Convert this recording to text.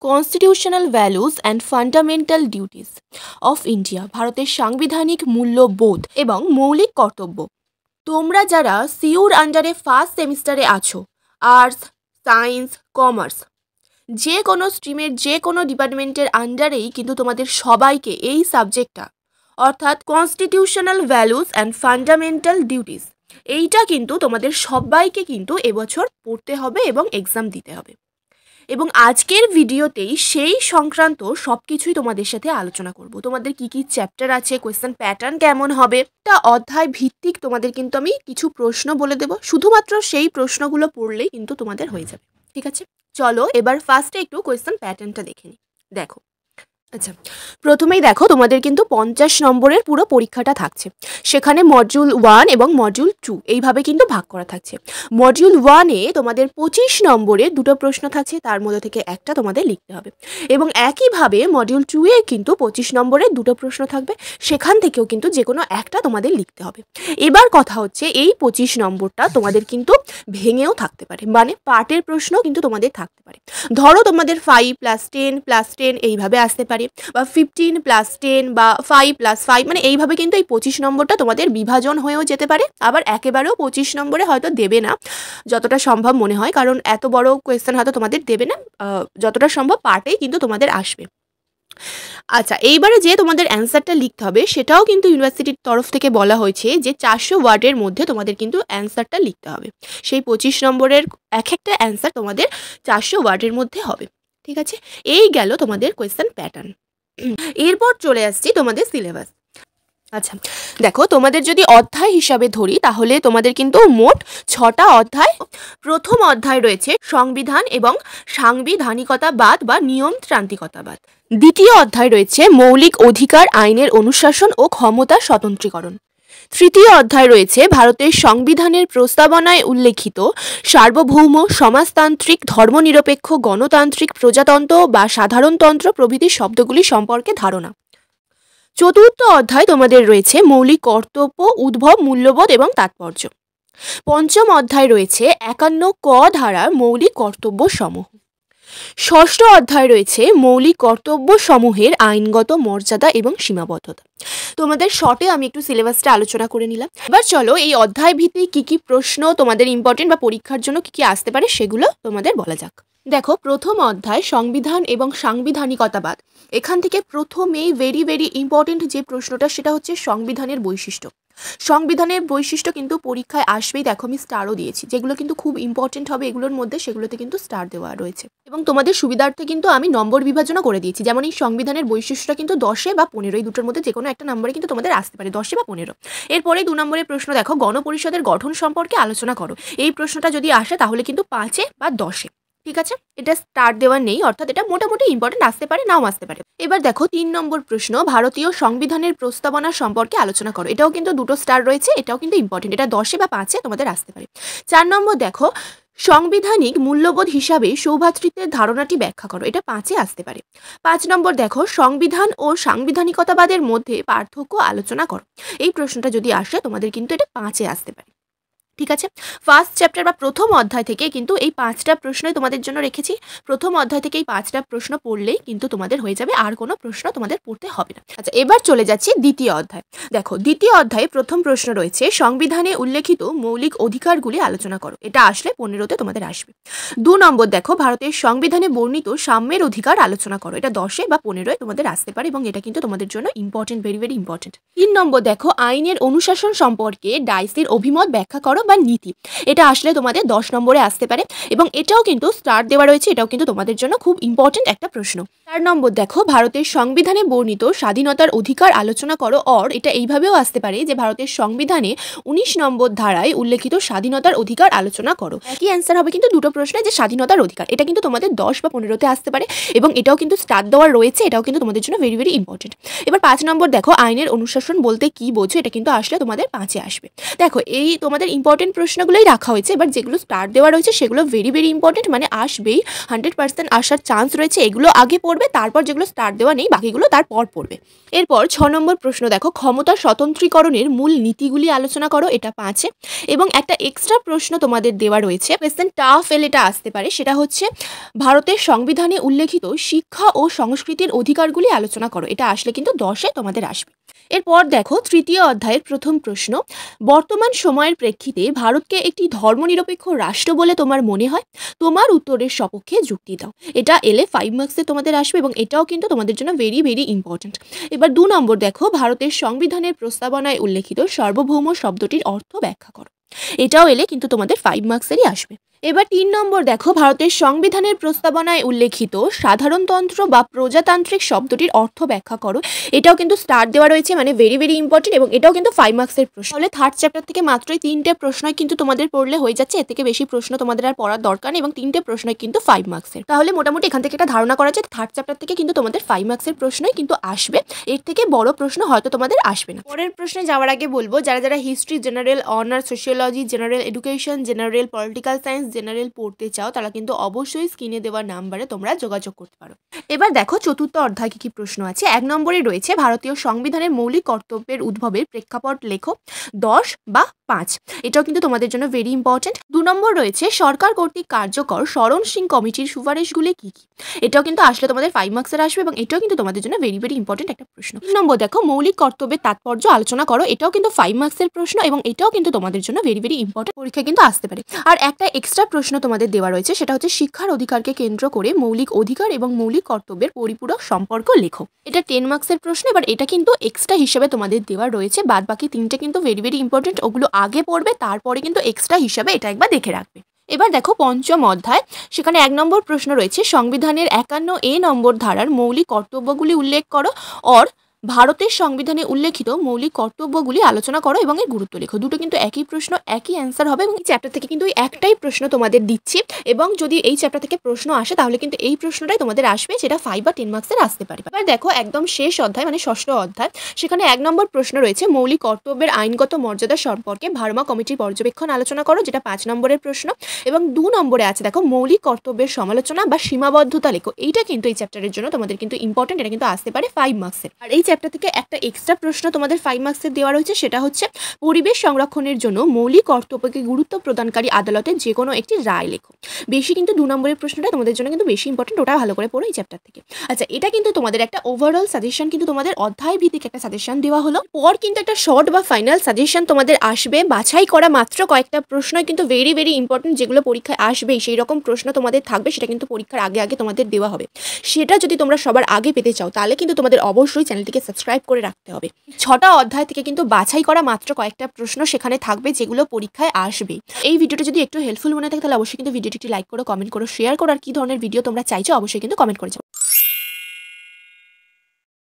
Constitutional values and fundamental duties of India, ভারতের সাংবিধানিক মূল্যবোধ এবং মৌলিক কর্তব্য। তোমরা যারা সিইউর আন্ডারে ফার্স্ট সেমিস্টারে আছো, আর্টস, সায়েন্স, কমার্স, যে কোনো স্ট্রিমের যে কোনো ডিপার্টমেন্টের আন্ডারেই কিন্তু তোমাদের সবাইকে এই সাবজেক্টটা অর্থাৎ constitutional values and fundamental duties এইটা কিন্তু তোমাদের সবাইকে কিন্তু এবছর পড়তে হবে এবং এক্সাম দিতে হবে। এবং আজকের ভিডিওতেই সেই সংক্রান্ত সব কিছুই তোমাদের সাথে আলোচনা করব। তোমাদের কি কি চ্যাপ্টার আছে, কোয়েশ্চেন প্যাটার্ন কেমন হবে, একটা অধ্যায় ভিত্তিক তোমাদের কিন্তু আমি কিছু প্রশ্ন বলে দেব। শুধুমাত্র সেই প্রশ্নগুলো পড়লেই কিন্তু তোমাদের হয়ে যাবে, ঠিক আছে? চলো এবার ফার্স্টে একটু কোয়েশ্চেন প্যাটার্নটা দেখে নিই। দেখো, আচ্ছা, প্রথমেই দেখো তোমাদের কিন্তু 50 নম্বরের পুরো পরীক্ষাটা থাকছে। সেখানে মডিউল 1 এবং মডিউল 2 এইভাবে কিন্তু ভাগ করা থাকছে। মডিউল 1-এ তোমাদের 25 নম্বরের দুটো প্রশ্ন থাকছে, তার মধ্যে থেকে একটা তোমাদের লিখতে হবে। এবং একইভাবে মডিউল 2-এ কিন্তু 25 নম্বরের দুটো প্রশ্ন থাকবে, সেখান থেকেও কিন্তু যে কোনো একটা তোমাদের লিখতে হবে। এবার কথা হচ্ছে এই 25 নম্বরটা তোমাদের কিন্তু ভেঙেও থাকতে পারে, মানে পার্টের প্রশ্ন কিন্তু তোমাদের থাকতে পারে। ধরো তোমাদের 5 + 10 + 10 এইভাবে আসতে পারে, বা 15 + 10 বা 5 + 5, মানে এইভাবে কিন্তু এই 25 নম্বরটা তোমাদের বিভাজন হয়েও যেতে পারে। আবার একেবারেও 25 নম্বরে হয়তো দেবে না, যতটা সম্ভব মনে হয়, কারণ এত বড় কোয়েশ্চেন হয়তো তোমাদের দেবে না, যতটা সম্ভব পার্টেই কিন্তু তোমাদের আসবে। আচ্ছা, এইবারে যে তোমাদের অ্যান্সারটা লিখতে হবে সেটাও কিন্তু ইউনিভার্সিটির তরফ থেকে বলা হয়েছে যে 400 ওয়ার্ডের মধ্যে তোমাদের কিন্তু অ্যান্সারটা লিখতে হবে। সেই 25 নম্বরের এক একটা অ্যান্সার তোমাদের 400 ওয়ার্ডের মধ্যে হবে, ঠিক আছে? এই গেল তোমাদের কোয়েশ্চেন প্যাটার্ন। এরপর চলে আসছি তোমাদের সিলেবাস। আচ্ছা, দেখো তোমাদের যদি অধ্যায় হিসাবে ধরি তাহলে তোমাদের কিন্তু মোট 6টা অধ্যায়। প্রথম অধ্যায় রয়েছে সংবিধান এবং সাংবিধানিকতাবাদ বা নিয়মতান্ত্রিকতাবাদ। দ্বিতীয় অধ্যায় রয়েছে মৌলিক অধিকার আইনের অনুশাসন ও ক্ষমতা স্বতন্ত্রীকরণ। তৃতীয় অধ্যায় রয়েছে ভারতের সংবিধানের প্রস্তাবনায় উল্লেখিত সার্বভৌম, সমাজতান্ত্রিক, ধর্মনিরপেক্ষ, গণতান্ত্রিক, প্রজাতন্ত্র বা সাধারণতন্ত্র প্রভৃতি শব্দগুলি সম্পর্কে ধারণা। চতুর্থ অধ্যায় তোমাদের রয়েছে মৌলিক কর্তব্য, উদ্ভব, মূল্যবোধ এবং তাৎপর্য। পঞ্চম অধ্যায় রয়েছে 51 ক ধারার মৌলিক কর্তব্য সমূহ। ষষ্ঠ অধ্যায় রয়েছে মৌলিক কর্তব্য সমূহের আইনগত মর্যাদা এবং সীমাবদ্ধতা। তোমাদের শর্টে আমি একটু সিলেবাসটা আলোচনা করে নিলাম। এবার চলো এই অধ্যায় ভিত্তিক কী কী প্রশ্ন তোমাদের ইম্পর্টেন্ট বা পরীক্ষার জন্য কী কী আসতে পারে সেগুলো তোমাদের বলা যাক। দেখো, প্রথম অধ্যায় সংবিধান এবং সাংবিধানিকতাবাদ। এখান থেকে প্রথমেই ভেরি ইম্পর্টেন্ট যে প্রশ্নটা সেটা হচ্ছে সংবিধানের বৈশিষ্ট্য। সংবিধানের বৈশিষ্ট্য কিন্তু পরীক্ষায় আসবেই। দেখো আমি স্টারও দিয়েছি, যেগুলো কিন্তু খুব ইম্পর্টেন্ট হবে এগুলোর মধ্যে, সেগুলোতে কিন্তু স্টার দেওয়া রয়েছে। এবং তোমাদের সুবিধার্থে কিন্তু আমি নম্বর বিভাজনও করে দিয়েছি। যেমন এই সংবিধানের বৈশিষ্ট্যটা কিন্তু 10 বা 15, এই দুটোর মধ্যে যে কোনো একটা নম্বরে কিন্তু তোমাদের আসতে পারে, 10 বা 15। এরপরে 2 নম্বরের প্রশ্ন দেখো, গণপরিষদের গঠন সম্পর্কে আলোচনা করো। এই প্রশ্নটা যদি আসে তাহলে কিন্তু 5 বা 10, ঠিক আছে? এটা স্টার দেওয়া নেই, অর্থাৎ এটা মোটামুটি ইম্পর্টেন্ট, আসতে পারে নাও আসতে পারে। এবার দেখো 3 নম্বর প্রশ্ন, ভারতীয় সংবিধানের প্রস্তাবনা সম্পর্কে আলোচনা করো। এটাও কিন্তু 2টো স্টার রয়েছে, এটাও কিন্তু ইম্পর্টেন্ট, এটা 10 বা 5 তোমাদের আসতে পারে। 4 নম্বর দেখো, সাংবিধানিক মূল্যবোধ হিসাবে সৌভ্রাতৃত্বের ধারণাটি ব্যাখ্যা করো। এটা 5 আসতে পারে। 5 নম্বর দেখো, সংবিধান ও সাংবিধানিকতাবাদের মধ্যে পার্থক্য আলোচনা করো। এই প্রশ্নটা যদি আসে তোমাদের কিন্তু এটা 5 আসতে পারে, ঠিক আছে? ফার্স্ট চ্যাপ্টার বা প্রথম অধ্যায় থেকে কিন্তু এই 5টা প্রশ্নই তোমাদের জন্য রেখেছি। প্রথম অধ্যায় থেকে এই 5টা প্রশ্ন পড়লেই কিন্তু তোমাদের হয়ে যাবে, আর কোনো প্রশ্ন তোমাদের পড়তে হবে না। আচ্ছা, এবার চলে যাচ্ছি দ্বিতীয় অধ্যায়। দেখো, দ্বিতীয় অধ্যায়ে প্রথম প্রশ্ন রয়েছে সংবিধানে উল্লেখিত মৌলিক অধিকারগুলি আলোচনা করো। এটা আসলে 15তে তোমাদের আসবে। 2 নম্বর দেখো, ভারতের সংবিধানে বর্ণিত সাম্যের অধিকার আলোচনা করো। এটা 10 বা 15 তোমাদের আসতে পারে এবং এটা কিন্তু তোমাদের জন্য ইম্পর্টেন্ট, ভেরি ইম্পর্টেন্ট। 3 নম্বর দেখো, আইনের অনুশাসন সম্পর্কে ডাইসির অভিমত ব্যাখ্যা করো বা নীতি। এটা আসলে তোমাদের 10 নম্বরে আসতে পারে এবং এটাও কিন্তু স্টার দেওয়া রয়েছে, এটাও কিন্তু তোমাদের জন্য খুব ইম্পর্টেন্ট একটা প্রশ্ন। 4 নম্বর দেখো, ভারতের সংবিধানে বর্ণিত স্বাধীনতার অধিকার আলোচনা করো। অর এটা এইভাবেও আসতে পারে যে ভারতের সংবিধানে 19 নম্বর ধারায় উল্লেখিত স্বাধীনতার অধিকার আলোচনা করো। একই অ্যান্সার হবে কিন্তু দুটো প্রশ্নে, যে স্বাধীনতার অধিকার। এটা কিন্তু তোমাদের 10 বা 15তে আসতে পারে এবং এটাও কিন্তু স্টার দেওয়া রয়েছে, এটাও কিন্তু তোমাদের জন্য ভেরি ইম্পর্টেন্ট। এবার 5 নম্বর দেখো, আইনের অনুশাসন বলতে কি বোঝো। এটা কিন্তু আসলে তোমাদের 5 আসবে। দেখো, এই তোমাদের ইম্পর্টেন্ট ইম্পর্টেন্ট প্রশ্নগুলোই রাখা হয়েছে। এবার যেগুলো স্টার দেওয়া রয়েছে সেগুলো ভেরি ভেরি ইম্পর্টেন্ট, মানে আসবেই, 100% আসার চান্স রয়েছে। এগুলো আগে পড়বে, তারপর যেগুলো স্টার দেওয়া নেই বাকিগুলো তারপর পড়বে। এরপর 6 নম্বর প্রশ্ন দেখো, ক্ষমতা স্বতন্ত্রীকরণের মূল নীতিগুলি আলোচনা করো, এটা 5-এ। এবং একটা এক্সট্রা প্রশ্ন তোমাদের দেওয়া রয়েছে, কোয়েশ্চেন টাফ এল এটা আসতে পারে, সেটা হচ্ছে ভারতের সংবিধানে উল্লেখিত শিক্ষা ও সংস্কৃতির অধিকারগুলি আলোচনা করো, এটা আসলে কিন্তু 10-এ তোমাদের আসবে। এরপর দেখো তৃতীয় অধ্যায়ের প্রথম প্রশ্ন, বর্তমান সময়ের প্রেক্ষিতে ভারতকে একটি ধর্মনিরপেক্ষ রাষ্ট্র বলে তোমার মনে হয়? তোমার উত্তরের সপক্ষে যুক্তি দাও। এটা এলে 5 মার্কসে তোমাদের আসবে এবং এটাও কিন্তু তোমাদের জন্য ভেরি ভেরি ইম্পর্টেন্ট। এবার 2 নম্বর দেখো, ভারতের সংবিধানের প্রস্তাবনায় উল্লেখিত সার্বভৌম শব্দটির অর্থ ব্যাখ্যা করো। এটাও এলে কিন্তু তোমাদের 5 মার্কসেরই আসবে। এবার 3 নম্বর দেখো, ভারতের সংবিধানের প্রস্তাবনায় উল্লেখিত সাধারণতন্ত্র বা প্রজাতান্ত্রিক শব্দটির অর্থ ব্যাখ্যা করো। এটাও কিন্তু স্টার দেওয়া রয়েছে, মানে ভেরি ভেরি ইম্পর্টেন্ট এবং এটাও কিন্তু 5 মার্কসের প্রশ্ন। তাহলে থার্ড চ্যাপ্টার থেকে মাত্রই 3টে প্রশ্নই কিন্তু তোমাদের পড়লে হয়ে যাচ্ছে, এর থেকে বেশি প্রশ্ন তোমাদের আর পড়ার দরকার নেই এবং 3টে প্রশ্নই কিন্তু 5 মার্কসের। তাহলে মোটামুটি এখান থেকে একটা ধারণা করা যায় থার্ড চ্যাপ্টার থেকে কিন্তু তোমাদের 5 মার্কসের প্রশ্নই কিন্তু আসবে, এর থেকে বড় প্রশ্ন হয়তো তোমাদের আসবে না। পরের প্রশ্নে যাওয়ার আগে বলবো, যারা যারা history, general honours, sociology, general education, general political science, general পড়তে চাও তারা কিন্তু অবশ্যই স্ক্রিনে দেওয়া নাম্বারে তোমরা যোগাযোগ করতে পারো। এবার দেখো চতুর্থ অধ্যায় কি কি প্রশ্ন আছে। 1 নম্বরে রয়েছে ভারতীয় সংবিধানের মৌলিক কর্তব্যের উদ্ভবের প্রেক্ষাপট লেখো, 10 বা 5। এটাও কিন্তু তোমাদের জন্য ভেরি ইম্পর্টেন্ট। 2 নম্বর রয়েছে সরকার কর্তৃক কার্যকর শরণ সিং কমিটির সুপারিশগুলি কি কি। এটাও কিন্তু আসলে তোমাদের 5 মার্কসের আসবে এবং এটাও কিন্তু তোমাদের জন্য ভেরি ভেরি ইম্পর্টেন্ট একটা প্রশ্ন। 3 নম্বর দেখো মৌলিক কর্তব্যের তাৎপর্য আলোচনা করো। এটাও কিন্তু 5 মার্কসের প্রশ্ন এবং এটাও কিন্তু তোমাদের জন্য ভেরি ভেরি ইম্পর্টেন্ট, পরীক্ষা কিন্তু আসতে পারে। আর একটা এক্সট্রা প্রশ্ন তোমাদের দেওয়া রয়েছে, সেটা হচ্ছে শিক্ষার অধিকারকে কেন্দ্র করে মৌলিক অধিকার এবং মৌলিক কর্তব্যের পরিপূরক সম্পর্ক লেখো। এটা 10 মার্কসের প্রশ্ন। এবার এটা কিন্তু এক্সট্রা হিসেবে তোমাদের দেওয়া রয়েছে, বাদ বাকি 3টে কিন্তু ভেরি ভেরি ইম্পর্টেন্ট, ওগুলো আগে পড়বে, তারপরে কিন্তু এক্সট্রা হিসাবে এটা একবার দেখে রাখবে। এবার দেখো পঞ্চম অধ্যায়, সেখানে 1 নম্বর প্রশ্ন রয়েছে সংবিধানের 51A নম্বর ধারার মৌলিক কর্তব্যগুলি উল্লেখ করো, অর ভারতের সংবিধানে উল্লেখিত মৌলিক কর্তব্যগুলি আলোচনা করো এবং এর গুরুত্ব লেখো। দুটো কিন্তু একই প্রশ্ন, একই অ্যান্সার হবে এবং এই চ্যাপ্টার থেকে কিন্তু একটাই প্রশ্ন তোমাদের দিচ্ছি এবং যদি এই চ্যাপ্টার থেকে প্রশ্ন আসে তাহলে কিন্তু এই প্রশ্নটাই তোমাদের আসবে, যেটা 5 বা 10 মার্কসের আসতে পারে। এবার দেখো একদম শেষ অধ্যায়, মানে ষষ্ঠ অধ্যায়, সেখানে 1 নম্বর প্রশ্ন রয়েছে মৌলিক কর্তব্যের আইনগত মর্যাদা সম্পর্কে ভার্মা কমিটির পর্যবেক্ষণ আলোচনা করো, যেটা 5 নম্বরের প্রশ্ন। এবং 2 নম্বরে আছে দেখো মৌলিক কর্তব্যের সমালোচনা বা সীমাবদ্ধতা লেখো। এইটা কিন্তু এই চ্যাপ্টারের জন্য তোমাদের কিন্তু ইম্পর্টেন্ট, এটা কিন্তু আসতে পারে 5 মার্কসের। আর এই চ্যাপ্টার থেকে একটা এক্সট্রা প্রশ্ন তোমাদের 5 মার্কসের দেওয়া রয়েছে, সেটা হচ্ছে পরিবেশ সংরক্ষণের জন্য মৌলিক কর্তব্যকে গুরুত্ব প্রদানকারী আদালতের যে কোনো একটি রায় লেখো। বেশি কিন্তু 2 নম্বরের প্রশ্নটা তোমাদের জন্য কিন্তু বেশি ইম্পর্টেন্ট, ওটা ভালো করে পড়ো এই চ্যাপ্টার থেকে। আচ্ছা, এটা কিন্তু তোমাদের একটা ওভারঅল সাজেশন, কিন্তু তোমাদের অধ্যায় ভিত্তিক একটা সাজেশন দেওয়া হলো। পর কিন্তু একটা শর্ট বা ফাইনাল সাজেশন তোমাদের আসবে, বাছাই করা মাত্র কয়েকটা প্রশ্ন কিন্তু ভেরি ভেরি ইম্পর্টেন্ট, যেগুলো পরীক্ষায় আসবেই সেই রকম প্রশ্ন তোমাদের থাকবে, সেটা কিন্তু পরীক্ষার আগে আগে তোমাদের দেওয়া হবে। সেটা যদি তোমরা সবার আগে পেতে চাও তাহলে কিন্তু তোমাদের অবশ্যই চ্যানেলটিকে সাবস্ক্রাইব করে রাখতে হবে। 6টা অধ্যায় থেকে কিন্তু বাছাই করা মাত্র কয়েকটা প্রশ্ন সেখানে থাকবে, যেগুলো পরীক্ষায় আসবে। এই ভিডিওটা যদি একটু হেল্পফুল মনে থাকে তাহলে অবশ্যই কিন্তু ভিডিওটি লাইক করো, কমেন্ট করো, শেয়ার করো, আর কি ধরনের ভিডিও তোমরা চাইছো অবশ্যই কিন্তু কমেন্ট করে যাও।